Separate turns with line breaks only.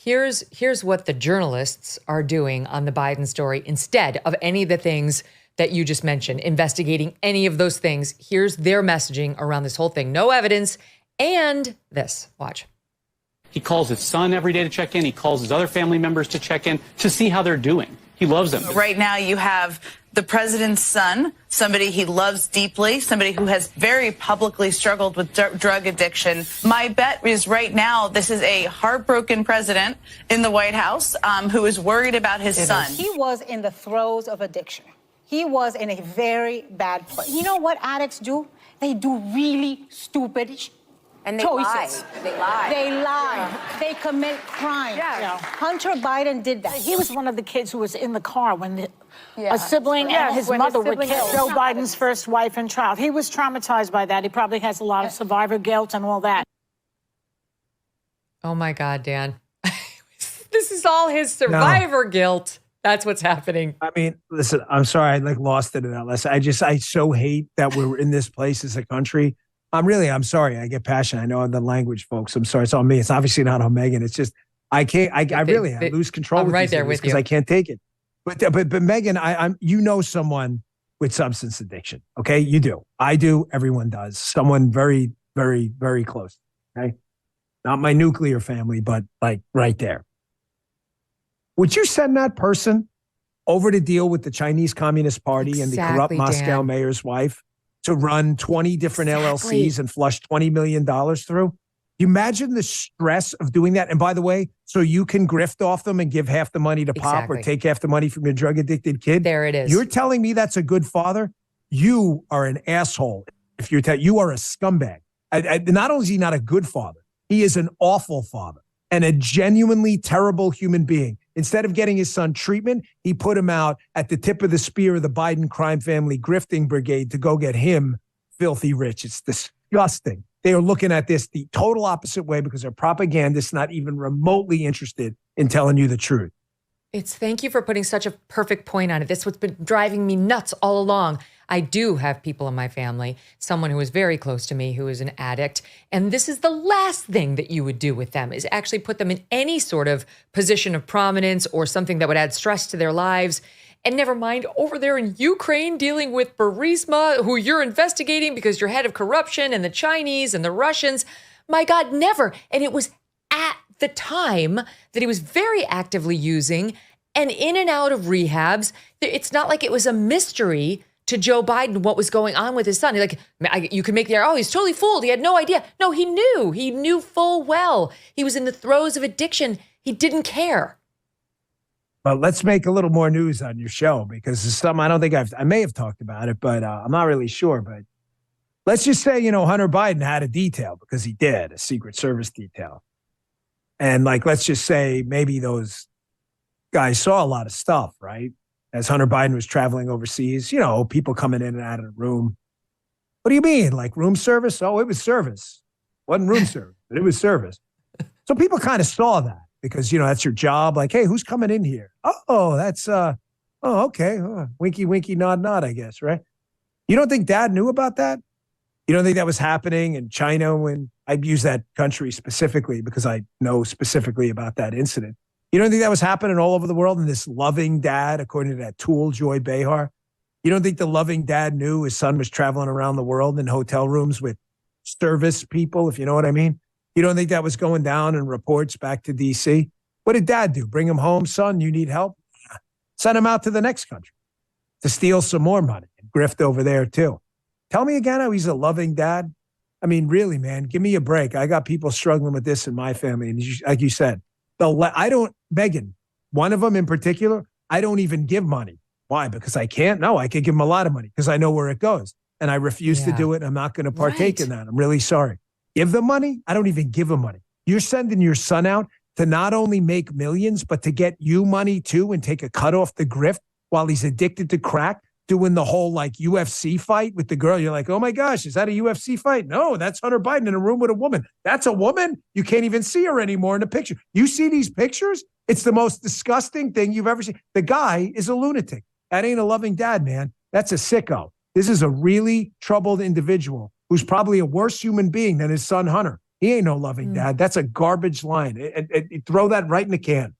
Here's what the journalists are doing on the Biden story instead of any of the things that you just mentioned, investigating any of those things. Here's their messaging around this whole thing. No evidence. And this, watch.
He calls his son every day to check in. He calls his other family members to check in to see how they're doing. He loves them.
Right now you have the president's son, somebody he loves deeply, somebody who has very publicly struggled with drug addiction. My bet is right now this is a heartbroken president in the White House who is worried about his son.
He was in the throes of addiction. He was in a very bad place. You know what addicts do? They do really stupid
and they
choices.
Lie. They lie.
They lie. They commit crime.
Yeah.
Hunter Biden did that.
He was one of the kids who was in the car when a sibling and his mother were killed. Joe Biden's first wife and child. He was traumatized by that. He probably has a lot of survivor guilt and all that.
Oh my God, Dan. This is all his survivor guilt. That's what's happening.
I mean, listen, I'm sorry. I lost it in that lesson. I so hate that we're in this place as a country. I'm sorry. I get passionate. I know the language, folks. I'm sorry. It's on me. It's obviously not on Megyn. It's just, I can't, I lose control.
I'm right there with you.
Because I can't take it. But Megyn, I'm you know someone with substance addiction. Okay. You do. I do. Everyone does. Someone very, very, very close. Okay. Not my nuclear family, but right there. Would you send that person over to deal with the Chinese Communist Party and the corrupt Moscow mayor's wife to run 20 different LLCs and flush $20 million through? You imagine the stress of doing that. And by the way, so you can grift off them and give half the money to Pop or take half the money from your drug addicted kid.
There it is.
You're telling me that's a good father? You are an asshole. If you are a scumbag. Not only is he not a good father, he is an awful father and a genuinely terrible human being. Instead of getting his son treatment, he put him out at the tip of the spear of the Biden crime family grifting brigade to go get him filthy rich. It's disgusting. They are looking at this the total opposite way because they're propagandists not even remotely interested in telling you the truth.
Thank you for putting such a perfect point on it. That's what's been driving me nuts all along. I do have people in my family, someone who is very close to me who is an addict. And this is the last thing that you would do with them is actually put them in any sort of position of prominence or something that would add stress to their lives. And never mind over there in Ukraine dealing with Burisma, who you're investigating because you're head of corruption, and the Chinese and the Russians. My God, never. And it was at the time that he was very actively using and in and out of rehabs. It's not like it was a mystery to Joe Biden what was going on with his son. You can make the he's totally fooled. He had no idea. No, he knew. He knew full well. He was in the throes of addiction. He didn't care.
Well, let's make a little more news on your show because it's something I don't think I may have talked about it, but I'm not really sure. But let's just say, Hunter Biden had a detail because he did, a Secret Service detail. And let's just say maybe those guys saw a lot of stuff, right? As Hunter Biden was traveling overseas, people coming in and out of the room. What do you mean? Room service? Oh, it was service. Wasn't room service, but it was service. So people kind of saw that because, that's your job. Hey, who's coming in here? Oh, that's, okay. Winky, winky, nod, nod, I guess, right? You don't think Dad knew about that? You don't think that was happening in China when I use that country specifically because I know specifically about that incident? You don't think that was happening all over the world and this loving dad, according to that tool, Joy Behar? You don't think the loving dad knew his son was traveling around the world in hotel rooms with service people, if you know what I mean? You don't think that was going down in reports back to D.C.? What did Dad do? Bring him home, son? You need help? Send him out to the next country to steal some more money and grift over there too. Tell me again how he's a loving dad. I mean, really, man, give me a break. I got people struggling with this in my family. And like you said, Megyn, one of them in particular, I don't even give money. Why? Because I can't? No, I could give him a lot of money because I know where it goes. And I refuse to do it. And I'm not going to partake in that. I'm really sorry. Give them money? I don't even give them money. You're sending your son out to not only make millions, but to get you money too and take a cut off the grift while he's addicted to crack, doing the whole UFC fight with the girl. You're like, oh my gosh, is that a UFC fight? No, that's Hunter Biden in a room with a woman. That's a woman? You can't even see her anymore in the picture. You see these pictures? It's the most disgusting thing you've ever seen. The guy is a lunatic. That ain't a loving dad, man. That's a sicko. This is a really troubled individual who's probably a worse human being than his son, Hunter. He ain't no loving dad. That's a garbage line. Throw that right in the can.